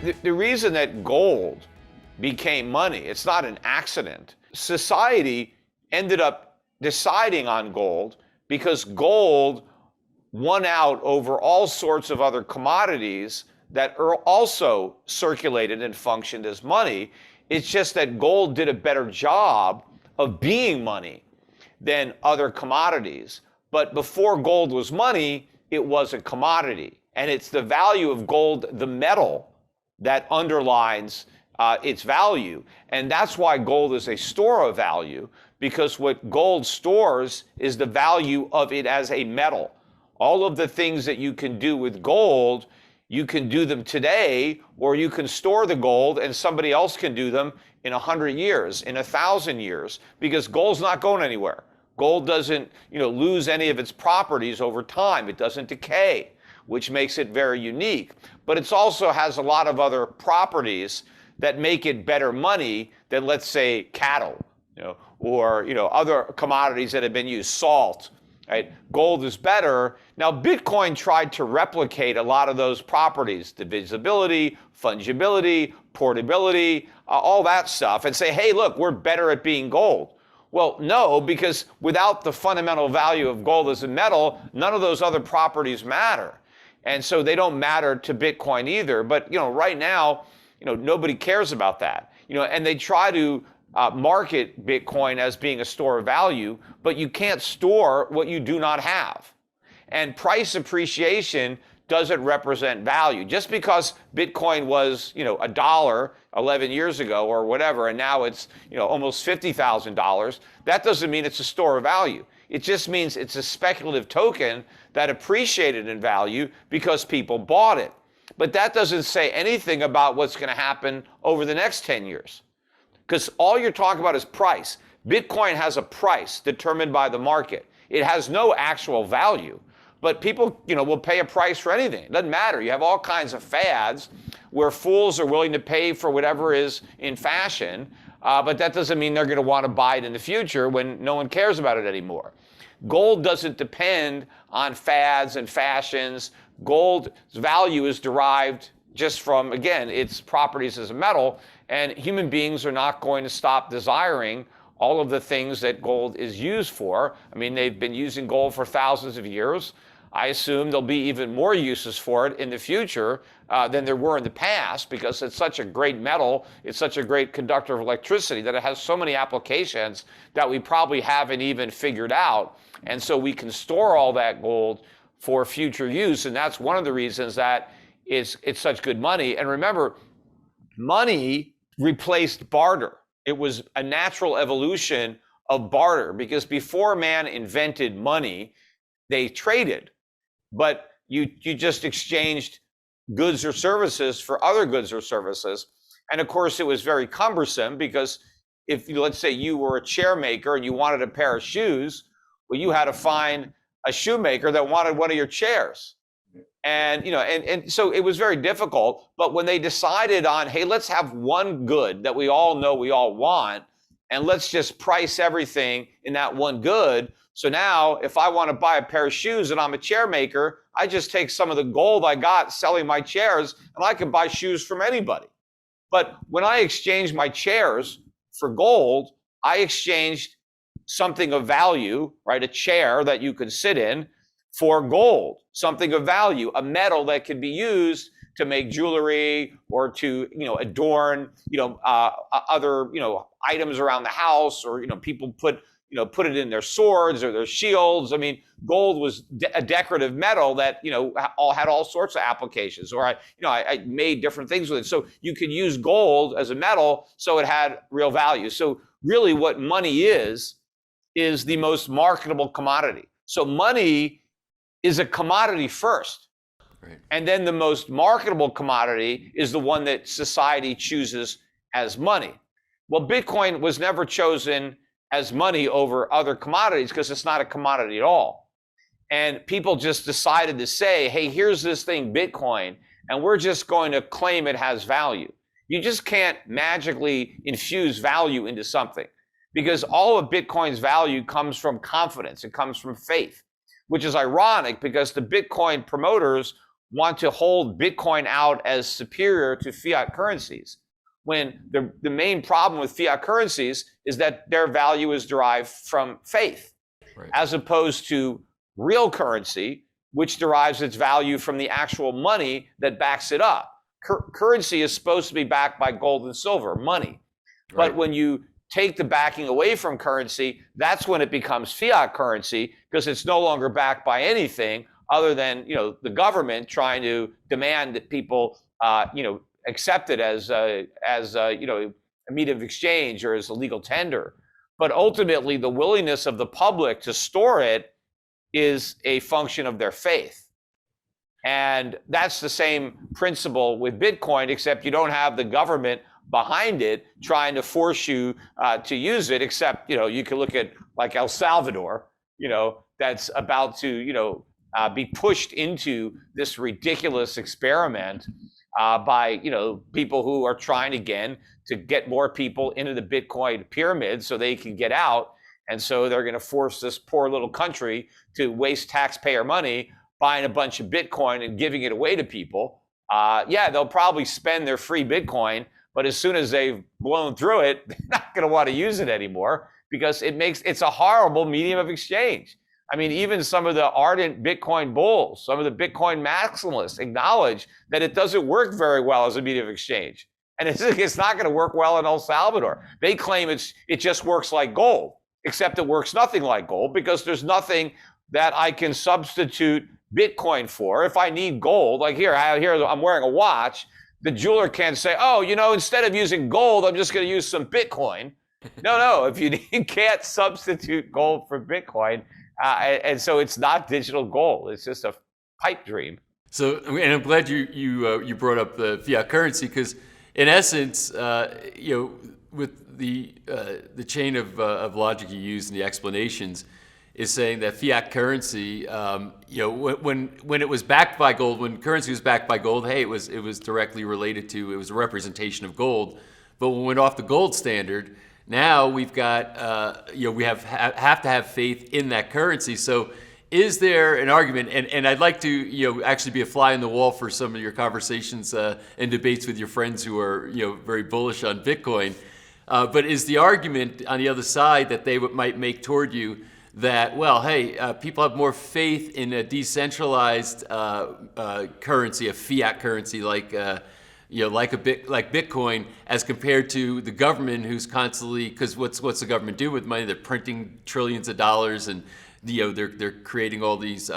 The reason that gold became money, it's not an accident. Society ended up deciding on gold because gold won out over all sorts of other commodities that are also circulated and functioned as money. It's just that gold did a better job of being money than other commodities. But before gold was money, it was a commodity. And it's the value of gold, the metal, that underlines its value. And that's why gold is a store of value, because what gold stores is the value of it as a metal. All of the things that you can do with gold, you can do them today, or you can store the gold and somebody else can do them in 100 years, in 1,000 years, because gold's not going anywhere. Gold doesn't, lose any of its properties over time. It doesn't decay, which makes it very unique. But it also has a lot of other properties that make it better money than, let's say, cattle, or other commodities that have been used, salt. Right? Gold is better. Now, Bitcoin tried to replicate a lot of those properties, divisibility, fungibility, portability, all that stuff, and say, hey, look, we're better at being gold. Well, no, because without the fundamental value of gold as a metal, none of those other properties matter. And so they don't matter to Bitcoin either. But, right now, nobody cares about that. And they try to market Bitcoin as being a store of value, but you can't store what you do not have. And price appreciation doesn't represent value. Just because Bitcoin was, $1 11 years ago or whatever, and now it's, almost $50,000, that doesn't mean it's a store of value. It just means it's a speculative token that appreciated in value because people bought it. But that doesn't say anything about what's going to happen over the next 10 years. Because all you're talking about is price. Bitcoin has a price determined by the market. It has no actual value. But people, will pay a price for anything. It doesn't matter. You have all kinds of fads where fools are willing to pay for whatever is in fashion, but that doesn't mean they're going to want to buy it in the future when no one cares about it anymore. Gold doesn't depend on fads and fashions. Gold's value is derived just from, again, its properties as a metal, and human beings are not going to stop desiring all of the things that gold is used for. I mean, they've been using gold for thousands of years. I assume there'll be even more uses for it in the future than there were in the past, because it's such a great metal, it's such a great conductor of electricity that it has so many applications that we probably haven't even figured out. And so we can store all that gold for future use, and that's one of the reasons that it's such good money. And remember, money replaced barter. It was a natural evolution of barter, because before man invented money, they traded, but you just exchanged goods or services for other goods or services. And of course, it was very cumbersome, because if, let's say, you were a chair maker and you wanted a pair of shoes, well, you had to find a shoemaker that wanted one of your chairs. And, and so it was very difficult. But when they decided on, hey, let's have one good that we all know we all want, and let's just price everything in that one good. So now if I want to buy a pair of shoes and I'm a chair maker, I just take some of the gold I got selling my chairs and I can buy shoes from anybody. But when I exchanged my chairs for gold, I exchanged something of value, right? A chair that you could sit in for gold, something of value, a metal that could be used to make jewelry or to, adorn, other, items around the house, or, people put it in their swords or their shields. I mean, gold was a decorative metal that, had all sorts of applications, or I made different things with it. So you could use gold as a metal, so it had real value. So really what money is the most marketable commodity. So money is a commodity first. Right. And then the most marketable commodity is the one that society chooses as money. Well, Bitcoin was never chosen as money over other commodities because it's not a commodity at all. And people just decided to say, hey, here's this thing, Bitcoin, and we're just going to claim it has value. You just can't magically infuse value into something, because all of Bitcoin's value comes from confidence. It comes from faith, which is ironic because the Bitcoin promoters want to hold Bitcoin out as superior to fiat currencies, when the main problem with fiat currencies is that their value is derived from faith, right, as opposed to real currency, which derives its value from the actual money that backs it up. Currency is supposed to be backed by gold and silver, money. Right. But when you take the backing away from currency, that's when it becomes fiat currency, because it's no longer backed by anything other than, the government trying to demand that people, accept it as a medium of exchange or as a legal tender. But ultimately, the willingness of the public to store it is a function of their faith. And that's the same principle with Bitcoin, except you don't have the government behind it trying to force you to use it, except, you can look at like El Salvador, that's about to, be pushed into this ridiculous experiment by, people who are trying again to get more people into the Bitcoin pyramid so they can get out. And so they're going to force this poor little country to waste taxpayer money buying a bunch of Bitcoin and giving it away to people. They'll probably spend their free Bitcoin, but as soon as they've blown through it, they're not going to want to use it anymore, because it's a horrible medium of exchange. I mean, even some of the ardent Bitcoin bulls, some of the Bitcoin maximalists acknowledge that it doesn't work very well as a medium of exchange. And it's not going to work well in El Salvador. They claim it just works like gold, except it works nothing like gold, because there's nothing that I can substitute Bitcoin for. If I need gold, like here I'm wearing a watch, the jeweler can't say, instead of using gold, I'm just going to use some Bitcoin. No, if you can't substitute gold for Bitcoin, and so it's not digital gold. It's just a pipe dream. So, and I'm glad you brought up the fiat currency, because in essence, with the chain of logic you use and the explanations, is saying that fiat currency, when it was backed by gold, when currency was backed by gold, hey, it was directly related to, it was a representation of gold. But when we went off the gold standard, now we've got, we have to have faith in that currency. So is there an argument, and I'd like to, actually be a fly on the wall for some of your conversations and debates with your friends who are, very bullish on Bitcoin. But is the argument on the other side that they might make toward you that, well, hey, people have more faith in a decentralized currency, a fiat currency like Bitcoin, as compared to the government, who's constantly, because what's the government do with money? They're printing trillions of dollars, and they're creating all these.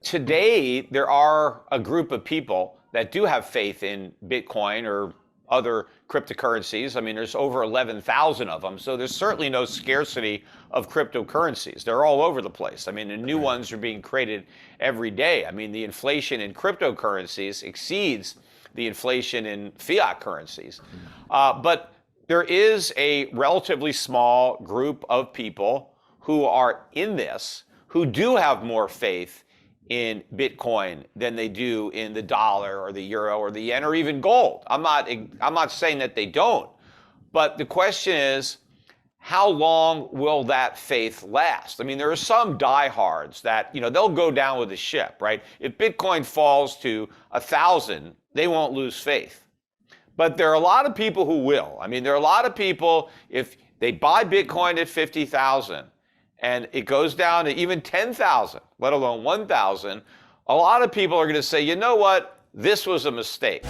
Today there are a group of people that do have faith in Bitcoin or other cryptocurrencies. I mean, there's over 11,000 of them. So there's certainly no scarcity of cryptocurrencies. They're all over the place. I mean, the new ones are being created every day. I mean, the inflation in cryptocurrencies exceeds the inflation in fiat currencies. But there is a relatively small group of people who are in this, who do have more faith in Bitcoin than they do in the dollar or the euro or the yen or even gold. I'm not saying that they don't, but the question is, how long will that faith last? I mean, there are some diehards that, they'll go down with the ship, right? If Bitcoin falls to 1,000, they won't lose faith. But there are a lot of people who will. I mean, there are a lot of people, if they buy Bitcoin at 50,000, and it goes down to even 10,000, let alone 1,000, a lot of people are going to say, you know what, this was a mistake.